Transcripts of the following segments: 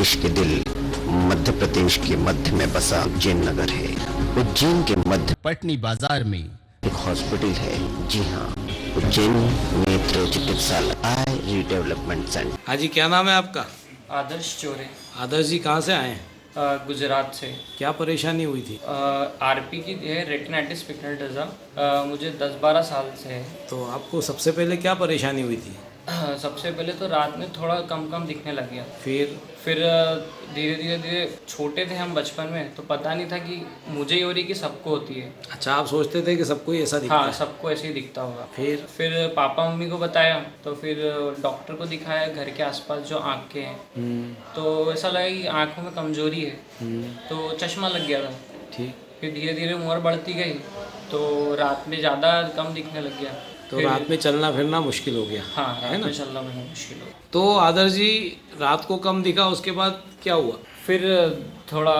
देश के दिल मध्य प्रदेश के मध्य में बसा उज्जैन नगर है। उज्जैन के मध्य पटनी बाजार में एक हॉस्पिटल है। जी हाँ, उज्जैन नेत्र चिकित्सालय आई रीडेवलपमेंट सेंटर। हाँ जी, क्या नाम है आपका? आदर्श चोरे। आदर्श जी कहाँ से आए हैं? गुजरात से। क्या परेशानी हुई थी? आरपी की है, रेटिनाइटिस पिग्मेंटोसा। मुझे 10-12 साल से है। तो आपको सबसे पहले क्या परेशानी हुई थी? सबसे पहले तो रात में थोड़ा कम कम दिखने लग गया। फिर धीरे धीरे छोटे थे हम बचपन में, तो पता नहीं था कि मुझे ही हो रही कि सबको होती है। अच्छा, आप सोचते थे कि सबको ही ऐसा दिखता हाँ, है? सबको ऐसे ही दिखता होगा। फिर पापा मम्मी को बताया, तो फिर डॉक्टर को दिखाया घर के आसपास जो आँख के हैं। तो ऐसा लगा कि आँखों में कमजोरी है, तो चश्मा लग गया था। ठीक। फिर धीरे धीरे उम्र बढ़ती गई, तो रात में ज़्यादा कम दिखने लग गया। तो रात में चलना फिरना मुश्किल हो गया। हाँ, है रात ना? में चलना बहुत मुश्किल हो। तो आदर्श जी, रात को कम दिखा, उसके बाद क्या हुआ? फिर थोड़ा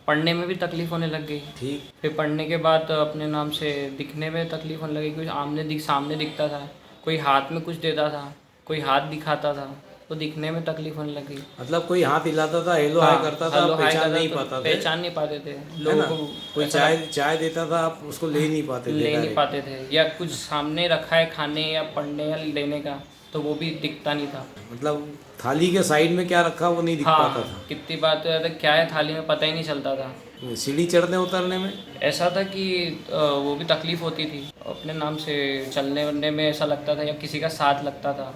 पढ़ने में भी तकलीफ होने लग गई। ठीक। फिर पढ़ने के बाद अपने नाम से दिखने में तकलीफ होने लगी। कुछ सामने दिखता था, कोई हाथ में कुछ देता था, कोई हाथ दिखाता था, तो दिखने में तकलीफ होने लगी। मतलब कोई हाथ हिलाता था, हेलो हाय करता था, आप पहचान नहीं पाते थे लोगों को। कोई चाय देता था, आप उसको ले नहीं पाते थे। या कुछ सामने रखा है खाने या पढ़ने या लेने का, तो वो भी दिखता नहीं था। मतलब थाली के साइड में क्या रखा वो नहीं दिख पाता था। कितनी बात है, क्या है थाली में पता ही नहीं चलता था। सीढ़ी चढ़ने उतरने में ऐसा था कि वो भी तकलीफ होती थी। अपने नाम से चलने वलने में ऐसा लगता था, या किसी का साथ लगता था।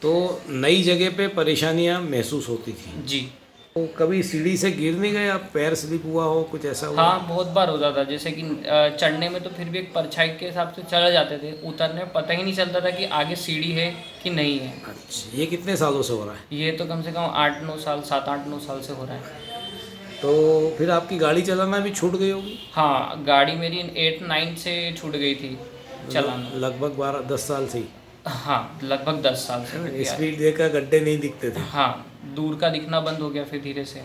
तो नई जगह पे परेशानियां महसूस होती थी। जी। तो कभी सीढ़ी से गिर नहीं गए आप? पैर स्लिप हुआ हो, कुछ ऐसा हुआ? हाँ, बहुत बार होता था। जैसे कि चढ़ने में तो फिर भी एक परछाई के हिसाब से चढ़ जाते थे, उतरने में पता ही नहीं चलता था कि आगे सीढ़ी है कि नहीं है। अच्छा, ये कितने सालों से हो रहा है? ये तो कम से कम 8-9 साल, 7-8-9 साल से हो रहा है। तो फिर आपकी गाड़ी चलाना भी छूट गई होगी? हाँ, गाड़ी मेरी 8-9 से छूट गई थी चलाना। लगभग 12-10 साल से ही? हाँ, लगभग 10 साल से। स्पीड देखकर गड्ढे नहीं दिखते थे? हाँ, दूर का दिखना बंद हो गया फिर धीरे से।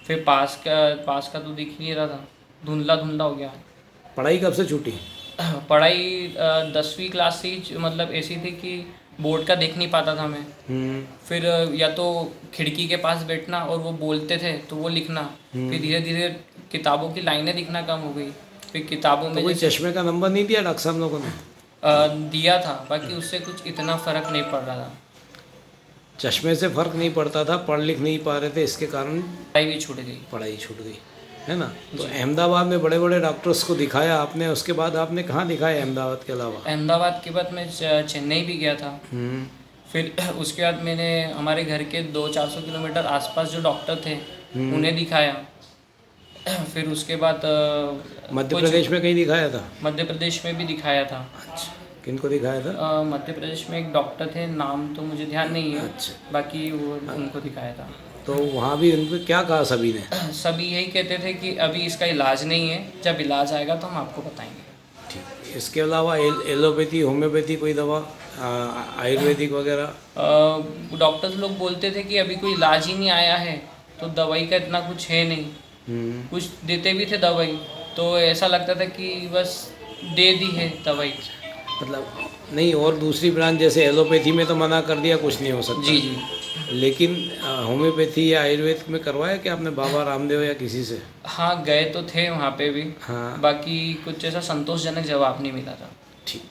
फिर पास का तो दिख नहीं रहा था, धुंधला धुंधला हो गया। पढ़ाई कब से छूटी? पढ़ाई 10वीं क्लास से ही, मतलब ऐसी थी कि बोर्ड का देख नहीं पाता था मैं। फिर या तो खिड़की के पास बैठना और वो बोलते थे तो वो लिखना। फिर धीरे धीरे किताबों की लाइनें दिखना कम हो गई। फिर किताबों में कोई चश्मे का नंबर नहीं दिया डॉक्टर साहब लोगों ने? दिया था, बाकी उससे कुछ इतना फ़र्क नहीं पड़ रहा था। चश्मे से फर्क नहीं पड़ता था, पढ़ लिख नहीं पा रहे थे, इसके कारण पढ़ाई भी छूट गई। पढ़ाई छूट गई, है ना? तो अहमदाबाद में बड़े बड़े डॉक्टर्स को दिखाया आपने, उसके बाद आपने कहाँ दिखाया अहमदाबाद के अलावा? अहमदाबाद के बाद मैं चेन्नई भी गया था। फिर उसके बाद मैंने हमारे घर के 200-400 किलोमीटर आसपास जो डॉक्टर थे उन्हें दिखाया। फिर उसके बाद मध्य प्रदेश में कहीं दिखाया था? मध्य प्रदेश में भी दिखाया था। अच्छा, किनको दिखाया था? मध्य प्रदेश में एक डॉक्टर थे, नाम तो मुझे ध्यान नहीं है। अच्छा। बाकी वो उनको दिखाया था। तो वहाँ भी उनको क्या कहा सभी ने? सभी यही कहते थे कि अभी इसका इलाज नहीं है, जब इलाज आएगा तो हम आपको बताएंगे। ठीक। इसके अलावा एलोपैथी, होम्योपैथी कोई दवा, आयुर्वेदिक वगैरह? डॉक्टर्स लोग बोलते थे कि अभी कोई इलाज ही नहीं आया है, तो दवाई का इतना कुछ है नहीं। कुछ देते भी थे दवाई, तो ऐसा लगता था कि बस दे दी है दवाई। मतलब नहीं, और दूसरी ब्रांच जैसे एलोपैथी में तो मना कर दिया, कुछ नहीं हो सकता। जी जी। लेकिन होम्योपैथी या आयुर्वेद में करवाया कि आपने बाबा रामदेव या किसी से? हाँ, गए तो थे वहाँ पे भी। हाँ। बाकी कुछ ऐसा संतोषजनक जवाब नहीं मिला था। ठीक।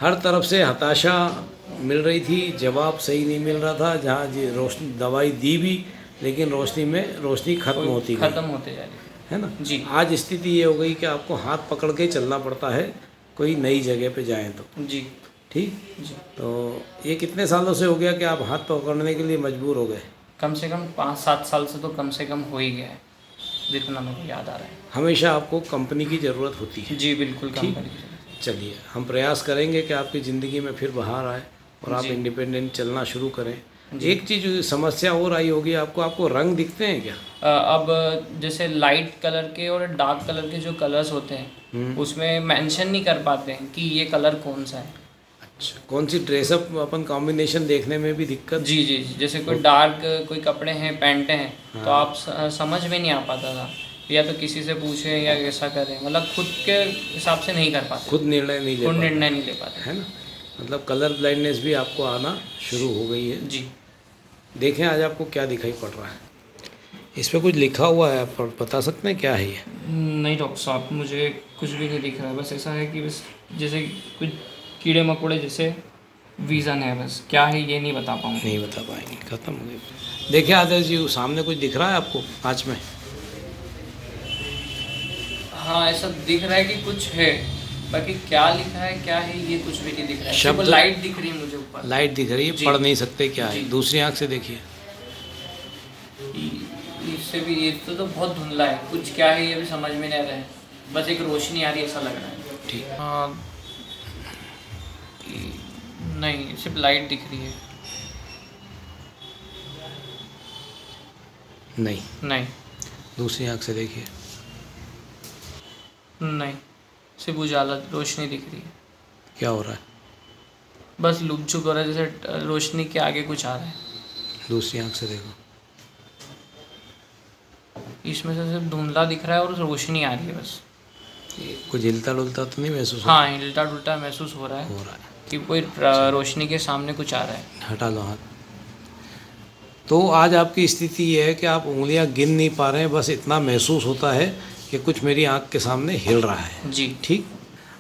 हर तरफ से हताशा मिल रही थी, जवाब सही नहीं मिल रहा था। जहाँ जी रोशनी दवाई दी भी, लेकिन रोशनी खत्म होती जा रही है ना? जी। आज स्थिति ये हो गई कि आपको हाथ पकड़ के चलना पड़ता है कोई नई जगह पे जाएं तो। जी। ठीक जी। तो ये कितने सालों से हो गया कि आप हाथ पकड़ने के लिए मजबूर हो गए? कम से कम 5-7 साल से तो कम से कम हो ही गया है, जितना मेरे को याद आ रहा है। हमेशा आपको कंपनी की ज़रूरत होती है? जी बिल्कुल, कंपनी की। चलिए, हम प्रयास करेंगे कि आपकी ज़िंदगी में फिर बाहर आए और आप इंडिपेंडेंट चलना शुरू करें। एक चीज़ समस्या और आई होगी आपको रंग दिखते हैं क्या? अब जैसे लाइट कलर के और डार्क कलर के जो कलर्स होते हैं उसमें मेंशन नहीं कर पाते हैं कि ये कलर कौन सा है। अच्छा, कौन सी ड्रेसअप अपन कॉम्बिनेशन देखने में भी दिक्कत? जी जी जी। जैसे कोई डार्क कोई कपड़े हैं, पैंटें हैं, तो आप समझ में नहीं आ पाता था, या तो किसी से पूछें या ऐसा करें, मतलब खुद के हिसाब से नहीं कर पाते, खुद निर्णय नहीं ले पाते, है ना? मतलब कलर ब्लाइंडनेस भी आपको आना शुरू हो गई है? जी। देखें आज आपको क्या दिखाई पड़ रहा है। इस पे कुछ लिखा हुआ है, आप बता सकते हैं क्या है ये? नहीं डॉक्टर साहब, मुझे कुछ भी नहीं दिख रहा है। बस ऐसा है कि बस जैसे कुछ कीड़े मकोड़े जैसे विज़न है, बस क्या है ये नहीं बता पाऊँगा। नहीं बता पाएंगे, खत्म हो गई। देखिए आदर्श जी, वो सामने कुछ दिख रहा है आपको कांच में? हाँ ऐसा दिख रहा है कि कुछ है, बाकी क्या लिखा है क्या है ये कुछ भी नहीं दिख रहा है। शब्द- सिर्फ लाइट दिख रही है मुझे ऊपर। लाइट दिख रही है, जी। पढ़ नहीं सकते क्या है। जी। दूसरी आंख से देखिए। इससे भी ये तो बहुत धुंधला है, कुछ क्या है ये भी समझ में नहीं आ रहा है। बस एक रोशनी आ रही है ऐसा लग रहा है। ठीक। हाँ नहीं, सिर्फ लाइट दिख रही है। नहीं। नहीं दूसरी आंख से देखिए। नहीं, सिर्फ उजाला रोशनी दिख रही है। क्या हो रहा है? बस लुक झुक हो रहा है, जैसे रोशनी के आगे कुछ आ रहा है। दूसरी आंख से देखो। इसमें से सिर्फ धुंधला दिख रहा है और रोशनी आ रही है बस। कुछ हिलता डुलता तो नहीं महसूस हो हाँ हिलता डुलता महसूस हो रहा है रहा है? कि कोई रोशनी के सामने कुछ आ रहा है। हटा लो हाथ। तो आज आपकी स्थिति ये है कि आप उंगलियां गिन नहीं पा रहे हैं, बस इतना महसूस होता है कि कुछ मेरी आंख के सामने हिल रहा है। जी ठीक।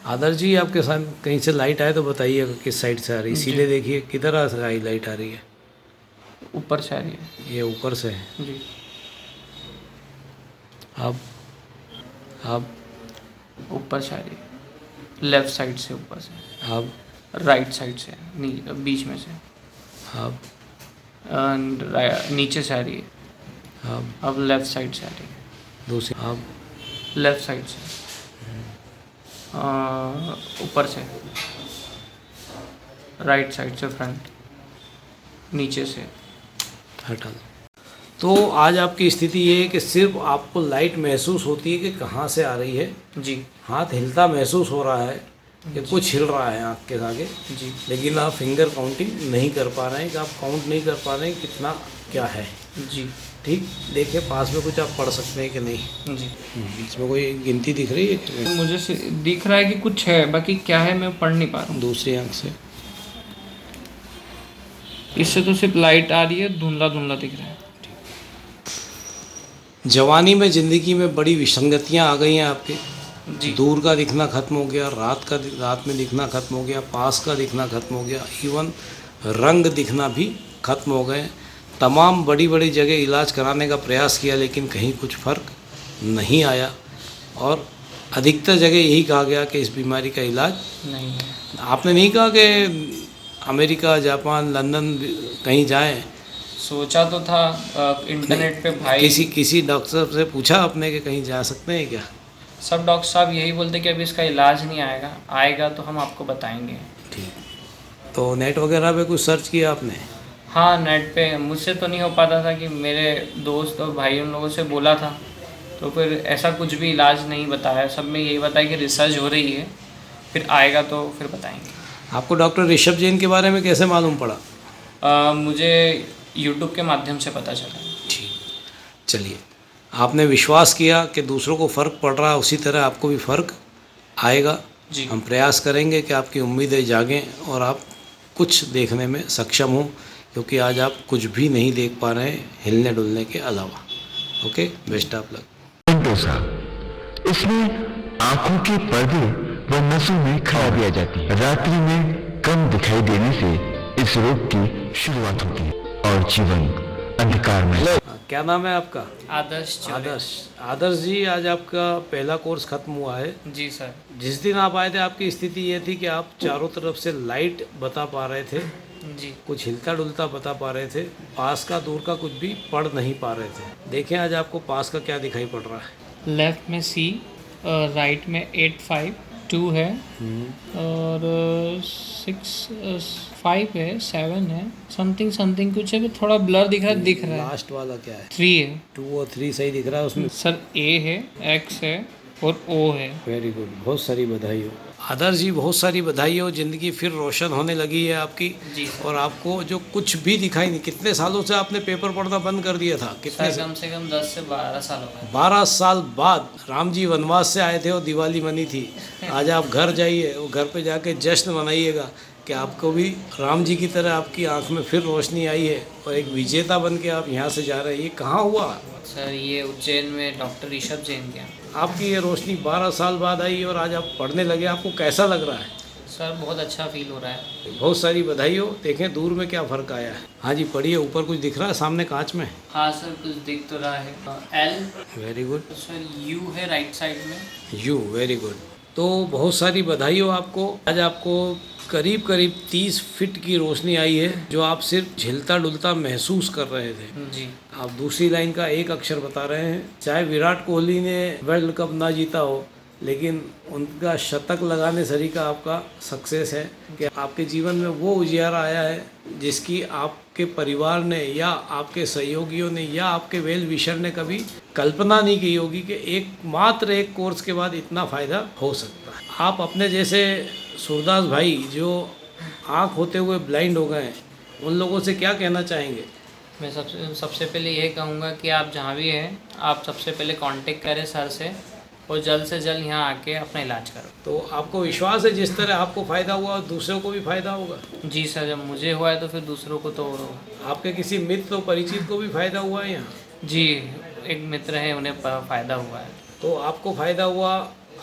आदर्श जी, आपके साथ कहीं से लाइट आए तो बताइए किस साइड से आ रही है। सीधे देखिए किधर से आई लाइट आ रही है। ऊपर से आ रही है। ये ऊपर से है। जी अब ऊपर से आ रही है, लेफ्ट साइड से ऊपर से, अब राइट साइड से, बीच में से, अब नीचे से आ रही है। अब लेफ्ट साइड से आ रही है। दूसरी। अब लेफ्ट साइड से, ऊपर से, राइट साइड से, फ्रंट, नीचे से। हटा दो। तो आज आपकी स्थिति ये है कि सिर्फ आपको लाइट महसूस होती है कि कहाँ से आ रही है। जी हाथ हिलता महसूस हो रहा है कि कुछ हिल रहा है आँख के आगे, जी लेकिन आप फिंगर काउंटिंग नहीं कर पा रहे हैं, कि आप काउंट नहीं कर पा रहे हैं कितना क्या है। जी ठीक। देखिए पास में कुछ आप पढ़ सकते हैं कि नहीं। जी। इसमें कोई गिनती दिख रही है? मुझे दिख रहा है कि कुछ है, बाकी क्या है मैं पढ़ नहीं पा रहा हूँ। दूसरी आंख से। इससे तो सिर्फ लाइट आ रही है, धुंधला धुंधला दिख रहा है। जवानी में ज़िंदगी में बड़ी विसंगतियाँ आ गई हैं आपके। जी दूर का दिखना खत्म हो गया, रात में दिखना खत्म हो गया, पास का दिखना खत्म हो गया, इवन रंग दिखना भी खत्म हो गए। तमाम बड़ी बड़ी जगह इलाज कराने का प्रयास किया, लेकिन कहीं कुछ फ़र्क नहीं आया, और अधिकतर जगह यही कहा गया कि इस बीमारी का इलाज नहीं है। आपने नहीं कहा कि अमेरिका, जापान, लंदन कहीं जाएं? सोचा तो था, इंटरनेट पे भाई किसी डॉक्टर से पूछा आपने कि कहीं जा सकते हैं क्या? सब डॉक्टर साहब यही बोलते कि अभी इसका इलाज नहीं आएगा, आएगा तो हम आपको बताएंगे। ठीक। तो नेट वगैरह पे कुछ सर्च किया आपने? हाँ नेट पे मुझसे तो नहीं हो पाता था, कि मेरे दोस्त और भाई उन लोगों से बोला था, तो फिर ऐसा कुछ भी इलाज नहीं बताया। सब में यही बताया कि रिसर्च हो रही है, फिर आएगा तो फिर बताएंगे। आपको डॉक्टर ऋषभ जैन के बारे में कैसे मालूम पड़ा? मुझे यूट्यूब के माध्यम से पता चला। ठीक। चलिए, आपने विश्वास किया कि दूसरों को फ़र्क पड़ रहा है, उसी तरह आपको भी फ़र्क आएगा। जी हम प्रयास करेंगे कि आपकी उम्मीदें जागें और आप कुछ देखने में सक्षम हों, क्योंकि आज आप कुछ भी नहीं देख पा रहे हैं हिलने डुलने के अलावा। Okay, best of luck. Dosa, इसमें आंखों के पर्दे व नसों में खराबी आ जाती है। रात्रि में कम दिखाई देने से इस रोग की शुरुआत होती है और जीवन अंधकार में। क्या नाम है आपका? आदर्श चौबे। आदर्श जी, आज आपका पहला कोर्स खत्म हुआ है। जी सर। जिस दिन आप आए थे आपकी स्थिति ये थी कि आप चारों तरफ से लाइट बता पा रहे थे, जी कुछ हिलता डुलता बता पा रहे थे, पास का दूर का कुछ भी पढ़ नहीं पा रहे थे। देखें आज आपको पास का क्या दिखाई पड़ रहा है। लेफ्ट में C, राइट में 8 5 2 है, और 6 5 है, 7 है, समथिंग समथिंग कुछ है, थोड़ा ब्लर दिख रहा है। लास्ट वाला क्या है? 3 है 2 और 3 सही दिख रहा है उसमें। सर। A है, X है और O है। वेरी गुड, बहुत सारी बधाई हो आदर्श जी, बहुत सारी बधाई हो। ज़िंदगी फिर रोशन होने लगी है आपकी। जी। और आपको जो कुछ भी दिखाई नहीं, कितने सालों से आपने पेपर पढ़ना बंद कर दिया था? कितने सर कम से कम 10 से 12 साल हो गए। 12 साल बाद राम जी वनवास से आए थे और दिवाली मनी थी। आज आप घर जाइए और घर पे जाके जश्न मनाइएगा कि आपको भी राम जी की तरह आपकी आंख में फिर रोशनी आई है और एक विजेता बन के आप यहाँ से जा रहे हैं। ये कहाँ हुआ? सर ये उज्जैन में डॉक्टर ऋषभ जैन के यहाँ। आपकी ये रोशनी 12 साल बाद आई और आज आप पढ़ने लगे, आपको कैसा लग रहा है? सर बहुत अच्छा फील हो रहा है। बहुत सारी बधाई हो। देखें दूर में क्या फ़र्क आया है। हाँ जी पढ़िए, ऊपर कुछ दिख रहा है सामने कांच में? हाँ सर कुछ दिख तो रहा है। L very good. Sir you है राइट साइड में। You, very good. तो बहुत सारी बधाई हो आपको। आज आपको करीब करीब 30 फीट की रोशनी आई है, जो आप सिर्फ झिलता डुलता महसूस कर रहे थे। जी। आप दूसरी लाइन का एक अक्षर बता रहे हैं। चाहे विराट कोहली ने वर्ल्ड कप ना जीता हो, लेकिन उनका शतक लगाने सरी का आपका सक्सेस है कि आपके जीवन में वो उजियारा आया है जिसकी आपके परिवार ने या आपके सहयोगियों ने या आपके वेल विशर ने कभी कल्पना नहीं की होगी कि मात्र एक कोर्स के बाद इतना फ़ायदा हो सकता है। आप अपने जैसे सूरदास भाई जो आँख होते हुए ब्लाइंड हो गए हैं, उन लोगों से क्या कहना चाहेंगे? मैं सबसे पहले ये कहूँगा कि आप जहाँ भी हैं, आप सबसे पहले कांटेक्ट करें सर से और जल्द से जल्द यहाँ आके अपना इलाज करो। तो आपको विश्वास है जिस तरह आपको फ़ायदा हुआ दूसरों को भी फ़ायदा होगा? जी सर, जब मुझे हुआ है तो फिर दूसरों को तो और होगा। आपके किसी मित्र और परिचित को भी फ़ायदा हुआ है यहाँ? जी, एक मित्र है, उन्हें फ़ायदा हुआ है। तो आपको फ़ायदा हुआ,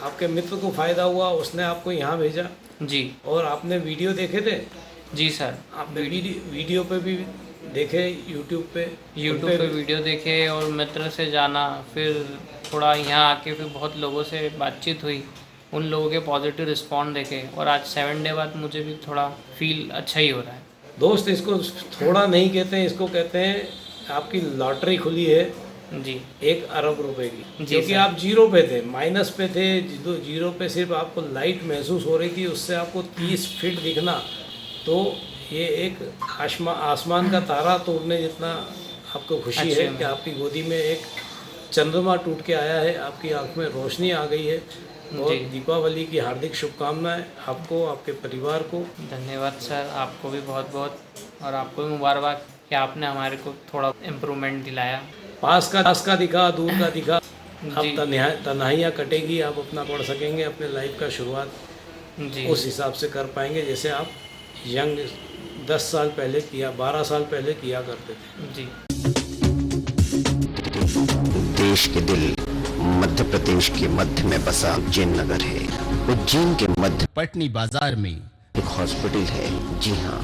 आपके मित्र को फ़ायदा हुआ, उसने आपको यहाँ भेजा? जी। और आपने वीडियो देखे थे? जी सर। आपने वीडियो पे भी देखे, यूट्यूब पे वीडियो देखे और मित्र से जाना, फिर थोड़ा यहाँ आके फिर बहुत लोगों से बातचीत हुई, उन लोगों के पॉजिटिव रिस्पॉन्स देखे और आज 7 डे बाद मुझे भी थोड़ा फील अच्छा ही हो रहा है। दोस्त इसको थोड़ा नहीं कहते हैं, इसको कहते हैं आपकी लॉटरी खुली है जी 1 अरब रुपए की। जी क्योंकि सर। आप जीरो पे थे, माइनस पे थे, जीरो पे सिर्फ आपको लाइट महसूस हो रही थी, उससे आपको 30 फीट दिखना, तो ये एक आसमान का तारा तोड़ने जितना आपको खुशी है कि आपकी गोदी में एक चंद्रमा टूट के आया है, आपकी आंख में रोशनी आ गई है। और दीपावली की हार्दिक शुभकामनाएं आपको, आपके परिवार को। धन्यवाद सर, आपको भी बहुत बहुत, और आपको भी मुबारकबाद कि आपने हमारे को थोड़ा इम्प्रूवमेंट दिलाया। पास का दिखा, दूर का दिखा। अब तन्हाइयाँ कटेगी, आप अपना पढ़ सकेंगे, अपने लाइफ का शुरुआत जी उस हिसाब से कर पाएंगे जैसे आप यंग 10 साल पहले किया, 12 साल पहले किया करते थे। जी। देश के दिल मध्य प्रदेश के मध्य में बसा उज्जैन नगर है। उज्जैन के मध्य पटनी बाजार में एक हॉस्पिटल है। जी हाँ,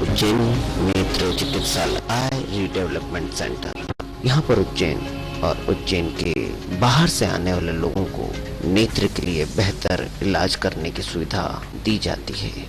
उज्जैन नेत्र चिकित्सालय आई रीडेवलपमेंट सेंटर। यहाँ पर उज्जैन और उज्जैन के बाहर से आने वाले लोगों को नेत्र के लिए बेहतर इलाज करने की सुविधा दी जाती है।